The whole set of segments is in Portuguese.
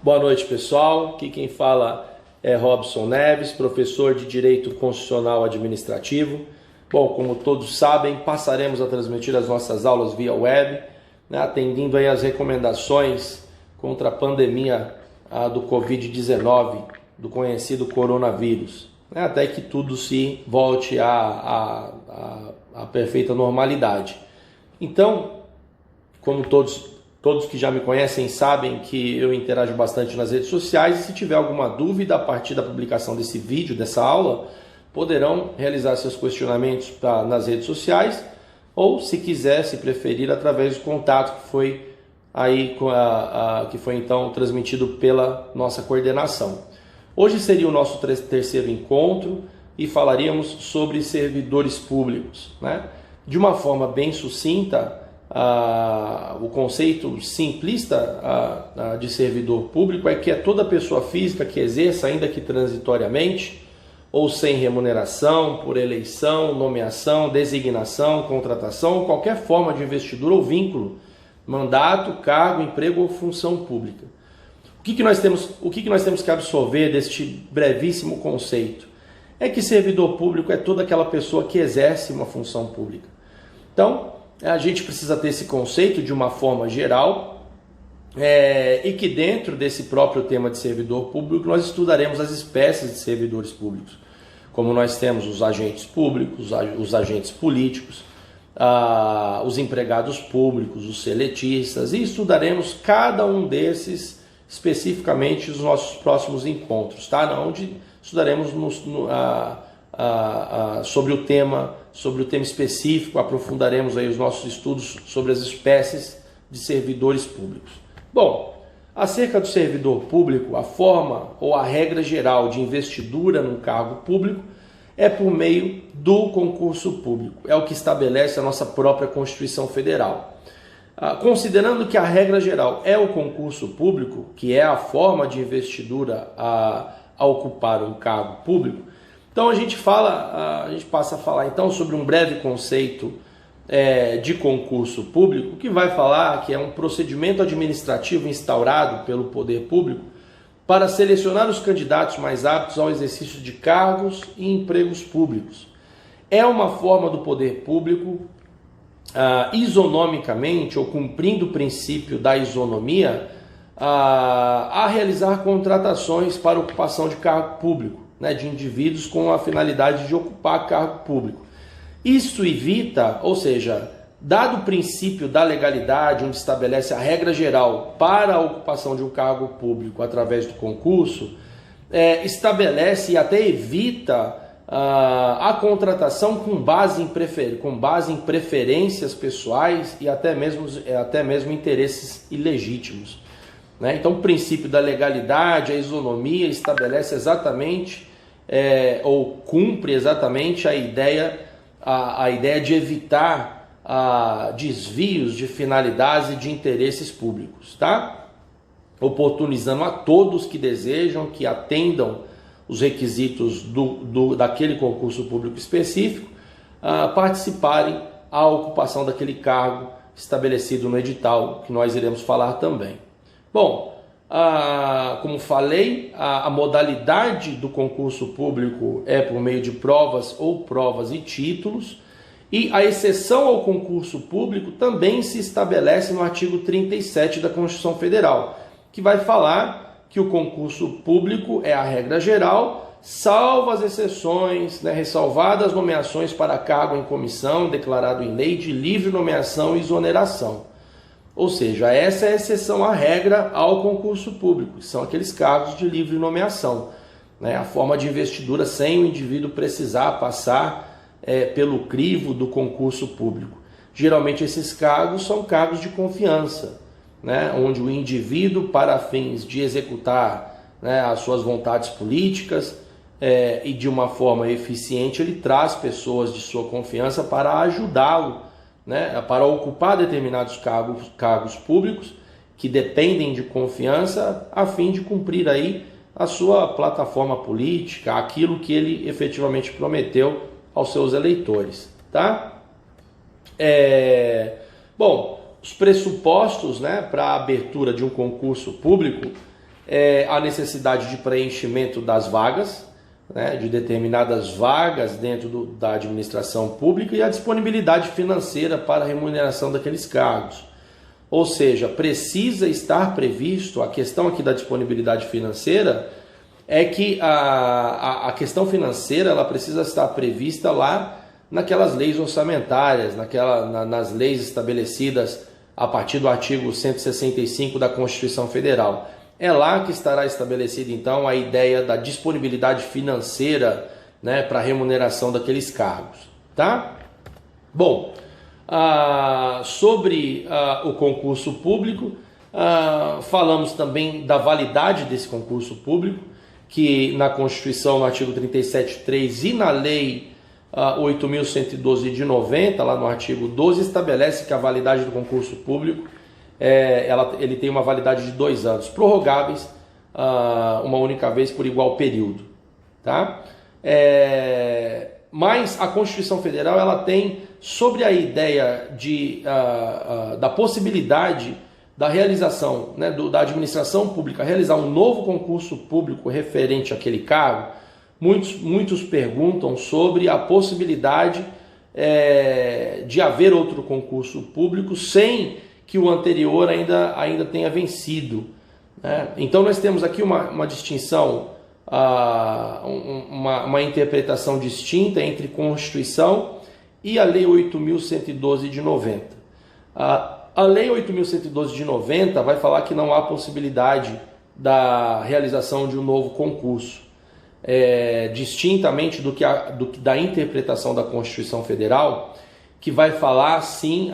Boa noite, pessoal. Aqui quem fala é Robson Neves, professor de Direito Constitucional Administrativo. Bom, como todos sabem, passaremos a transmitir as nossas aulas via web, atendendo aí as recomendações contra a pandemia do Covid-19, do conhecido coronavírus, até que tudo se volte à perfeita normalidade. Então, como todos que já me conhecem sabem que eu interajo bastante nas redes sociais, e se tiver alguma dúvida a partir da publicação desse vídeo, dessa aula, poderão realizar seus questionamentos nas redes sociais, ou se quiser, se preferir, através do contato que foi então transmitido pela nossa coordenação. Hoje seria o nosso terceiro encontro e falaríamos sobre servidores públicos, De uma forma bem sucinta, o conceito simplista de servidor público é que é toda pessoa física que exerça, ainda que transitoriamente, ou sem remuneração, por eleição, nomeação, designação, contratação, qualquer forma de investidura ou vínculo, mandato, cargo, emprego ou função pública. O que nós temos que absorver deste brevíssimo conceito? É que servidor público é toda aquela pessoa que exerce uma função pública. Então, a gente precisa ter esse conceito de uma forma geral, e que dentro desse próprio tema de servidor público nós estudaremos as espécies de servidores públicos, como nós temos os agentes públicos, os agentes políticos, os empregados públicos, os seletistas, e estudaremos cada um desses especificamente nos nossos próximos encontros, onde estudaremos sobre o tema específico, aprofundaremos aí os nossos estudos sobre as espécies de servidores públicos. Bom, acerca do servidor público, a forma ou a regra geral de investidura num cargo público é por meio do concurso público, é o que estabelece a nossa própria Constituição Federal. Considerando que a regra geral é o concurso público, que é a forma de investidura a ocupar um cargo público, então a gente passa a falar então sobre um breve conceito de concurso público, que vai falar que é um procedimento administrativo instaurado pelo poder público para selecionar os candidatos mais aptos ao exercício de cargos e empregos públicos. É uma forma do poder público, isonomicamente, ou cumprindo o princípio da isonomia, a realizar contratações para ocupação de cargo público, de indivíduos com a finalidade de ocupar cargo público. Isso evita, ou seja, dado o princípio da legalidade, onde estabelece a regra geral para a ocupação de um cargo público através do concurso, estabelece e até evita a contratação com base em preferências pessoais e até mesmo interesses ilegítimos. Então, o princípio da legalidade, a isonomia, estabelece exatamente, ou cumpre exatamente a ideia de evitar desvios de finalidades e de interesses públicos, oportunizando a todos que desejam, que atendam os requisitos daquele concurso público específico, participarem à ocupação daquele cargo estabelecido no edital, que nós iremos falar também. Bom, como falei, a modalidade do concurso público é por meio de provas ou provas e títulos, e a exceção ao concurso público também se estabelece no artigo 37 da Constituição Federal, que vai falar que o concurso público é a regra geral, salvo as exceções, ressalvadas as nomeações para cargo em comissão, declarado em lei de livre nomeação e exoneração. Ou seja, essa é a exceção à regra ao concurso público, que são aqueles cargos de livre nomeação, a forma de investidura sem o indivíduo precisar passar pelo crivo do concurso público. Geralmente esses cargos são cargos de confiança, onde o indivíduo, para fins de executar as suas vontades políticas e de uma forma eficiente, ele traz pessoas de sua confiança para ajudá-lo, para ocupar determinados cargos públicos que dependem de confiança, a fim de cumprir aí a sua plataforma política, aquilo que ele efetivamente prometeu aos seus eleitores, Bom, os pressupostos para a abertura de um concurso público a necessidade de preenchimento das vagas, né, de determinadas vagas dentro da administração pública, e a disponibilidade financeira para a remuneração daqueles cargos. Ou seja, precisa estar previsto, a questão aqui da disponibilidade financeira é que a questão financeira ela precisa estar prevista lá naquelas leis orçamentárias, nas leis estabelecidas a partir do artigo 165 da Constituição Federal. É lá que estará estabelecida então a ideia da disponibilidade financeira, né, para a remuneração daqueles cargos, tá? Bom, sobre o concurso público, falamos também da validade desse concurso público, que na Constituição, no artigo 37.3 e na Lei 8.112 de 90, lá no artigo 12, estabelece que a validade do concurso público ele tem uma validade de 2 anos, prorrogáveis uma única vez por igual período, tá? Mas a Constituição Federal ela tem sobre a ideia da possibilidade da realização, né, da administração pública realizar um novo concurso público referente àquele cargo. Muitos perguntam sobre a possibilidade de haver outro concurso público sem que o anterior ainda tenha vencido, né? Então nós temos aqui uma distinção, uma interpretação distinta entre Constituição e a Lei 8.112 de 90. A Lei 8.112 de 90 vai falar que não há possibilidade da realização de um novo concurso, distintamente da interpretação da Constituição Federal, que vai falar sim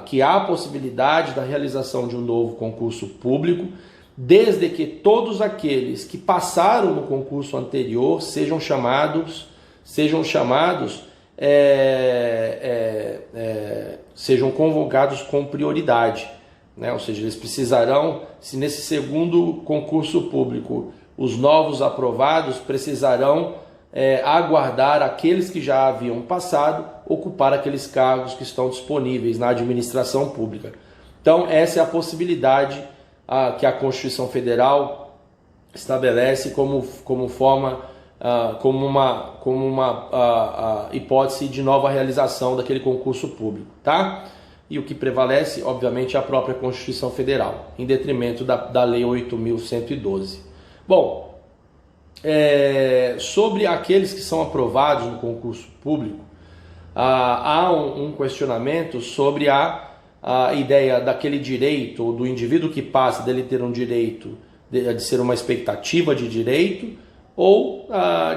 que há a possibilidade da realização de um novo concurso público, desde que todos aqueles que passaram no concurso anterior sejam chamados, sejam convocados com prioridade, né? Ou seja, eles precisarão, se nesse segundo concurso público os novos aprovados precisarão aguardar aqueles que já haviam passado ocupar aqueles cargos que estão disponíveis na administração pública. Então essa é a possibilidade que a Constituição Federal estabelece como uma hipótese de nova realização daquele concurso público, tá? E o que prevalece, obviamente, é a própria Constituição Federal, em detrimento da Lei 8.112. Bom, sobre aqueles que são aprovados no concurso público, há um questionamento sobre a ideia daquele direito, ou do indivíduo que passa, dele ter um direito, de ser uma expectativa de direito, ou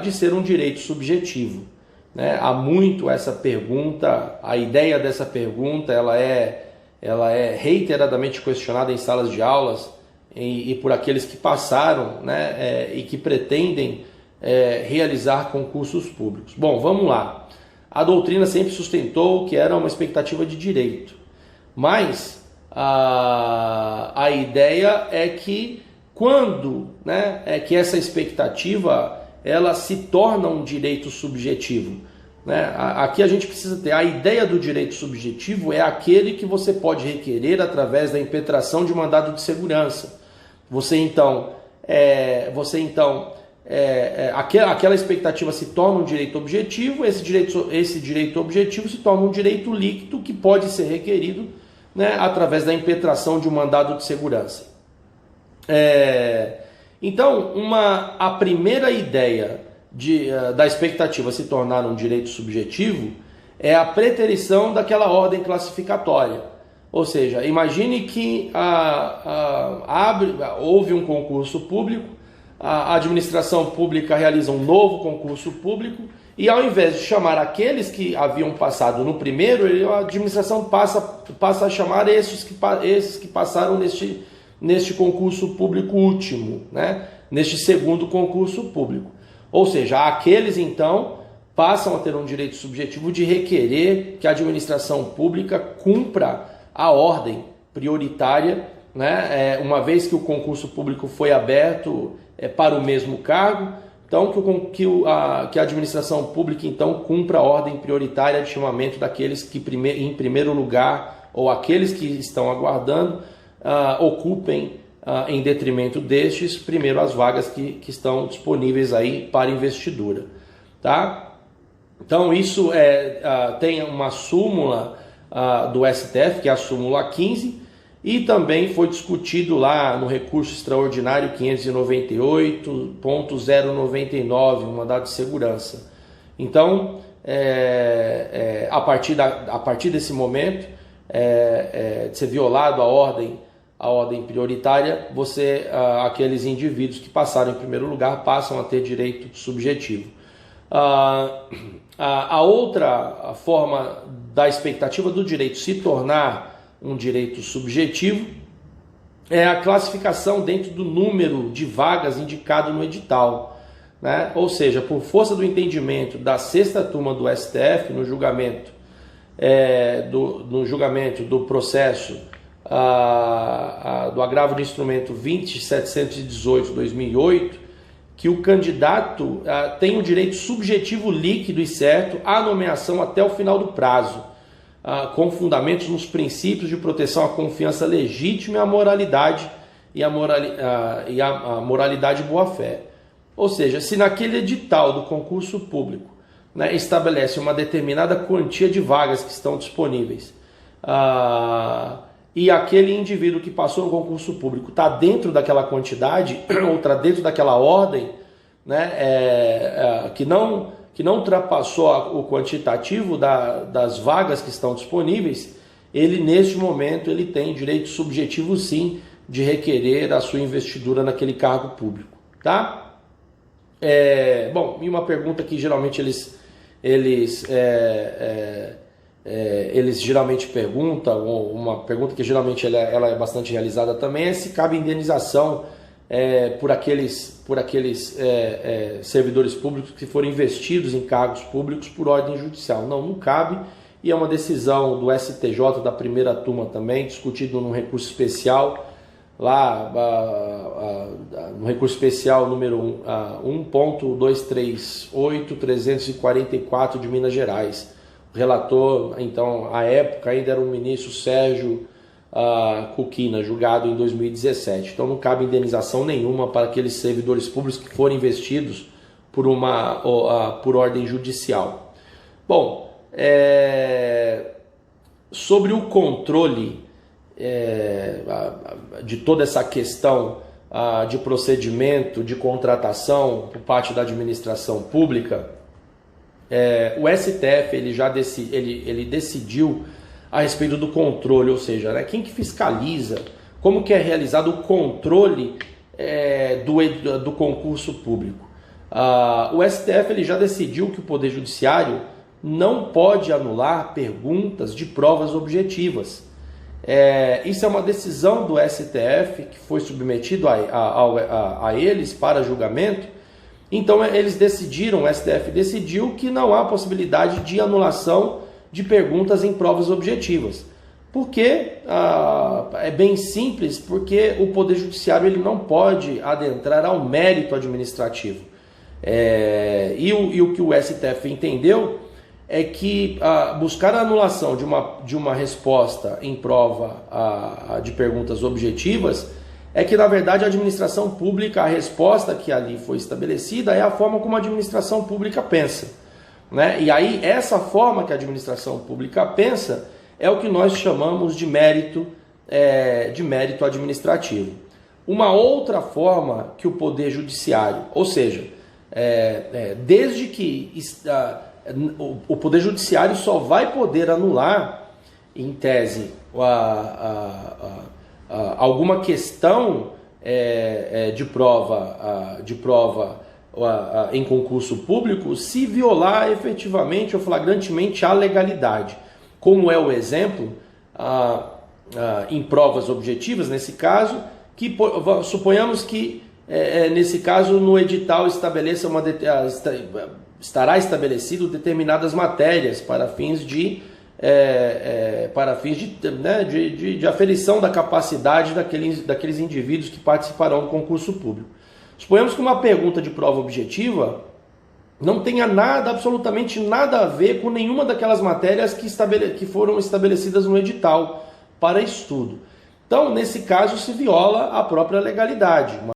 de ser um direito subjetivo, né? Há muito essa pergunta, a ideia dessa pergunta ela é reiteradamente questionada em salas de aulas e por aqueles que passaram, né, e que pretendem realizar concursos públicos. Bom, vamos lá. A doutrina sempre sustentou que era uma expectativa de direito, mas a ideia é que quando, né, que essa expectativa ela se torna um direito subjetivo, né? Aqui a gente precisa ter a ideia do direito subjetivo, é aquele que você pode requerer através da impetração de mandado de segurança. Aquela expectativa se torna um direito objetivo, esse direito objetivo se torna um direito líquido que pode ser requerido, né, através da impetração de um mandado de segurança. Então, a primeira ideia da expectativa se tornar um direito subjetivo é a preterição daquela ordem classificatória. Ou seja, imagine que houve um concurso público, a administração pública realiza um novo concurso público e, ao invés de chamar aqueles que haviam passado no primeiro, a administração passa a chamar esses que passaram neste concurso público último, né? Neste segundo concurso público. Ou seja, aqueles então passam a ter um direito subjetivo de requerer que a administração pública cumpra a ordem prioritária, né? Uma vez que o concurso público foi aberto para o mesmo cargo, então que a administração pública então cumpra a ordem prioritária de chamamento daqueles que em primeiro lugar, ou aqueles que estão aguardando, ocupem em detrimento destes, primeiro as vagas que estão disponíveis aí para investidura, tá? Então isso tem uma súmula do STF, que é a súmula 15, e também foi discutido lá no recurso extraordinário 598.099, um mandado de segurança. Então, a partir desse momento, de ser violado a ordem prioritária, aqueles indivíduos que passaram em primeiro lugar passam a ter direito subjetivo. A outra forma da expectativa do direito se tornar um direito subjetivo é a classificação dentro do número de vagas indicado no edital, né? Ou seja, por força do entendimento da sexta turma do STF no julgamento do processo do agravo do instrumento 20.718/2008, que o candidato tem o direito subjetivo líquido e certo à nomeação até o final do prazo, com fundamentos nos princípios de proteção à confiança legítima e à moralidade e a moralidade e boa-fé. Ou seja, se naquele edital do concurso público, né, estabelece uma determinada quantia de vagas que estão disponíveis, e aquele indivíduo que passou no concurso público está dentro daquela quantidade ou está dentro daquela ordem, né, que não ultrapassou o quantitativo das vagas que estão disponíveis, ele neste momento ele tem direito subjetivo sim de requerer a sua investidura naquele cargo público, tá? Bom, e uma pergunta que geralmente eles geralmente perguntam, uma pergunta que geralmente ela é bastante realizada também, é se cabe indenização por aqueles servidores públicos que foram investidos em cargos públicos por ordem judicial. Não cabe, e é uma decisão do STJ da primeira turma também, discutido num recurso especial, lá no recurso especial número 1.238.344 de Minas Gerais. O relator, então, à época, ainda era o ministro Sérgio Cuquina, julgado em 2017. Então não cabe indenização nenhuma para aqueles servidores públicos que forem investidos por ordem judicial. Bom, sobre o controle de toda essa questão de procedimento, de contratação por parte da administração pública, o STF ele decidiu a respeito do controle, ou seja, né, quem que fiscaliza, como que é realizado o controle do concurso público. O STF ele já decidiu que o Poder Judiciário não pode anular perguntas de provas objetivas. Isso é uma decisão do STF que foi submetido a eles para julgamento. Então eles decidiram, o STF decidiu que não há possibilidade de anulação de perguntas em provas objetivas. Porque é bem simples, porque o Poder Judiciário ele não pode adentrar ao mérito administrativo. E o que o STF entendeu é que buscar a anulação de uma resposta em prova de perguntas objetivas é que, na verdade, a administração pública, a resposta que ali foi estabelecida é a forma como a administração pública pensa, né? E aí, essa forma que a administração pública pensa é o que nós chamamos de mérito administrativo. Uma outra forma que o Poder Judiciário, ou seja, desde que o Poder Judiciário só vai poder anular, em tese, alguma questão de prova em concurso público se violar efetivamente ou flagrantemente a legalidade, como é o exemplo em provas objetivas, nesse caso, que suponhamos que nesse caso no edital estará estabelecido determinadas matérias para fins de aferição da capacidade daqueles indivíduos que participarão do concurso público. Suponhamos que uma pergunta de prova objetiva não tenha absolutamente nada a ver com nenhuma daquelas matérias que foram estabelecidas no edital para estudo. Então, nesse caso, se viola a própria legalidade.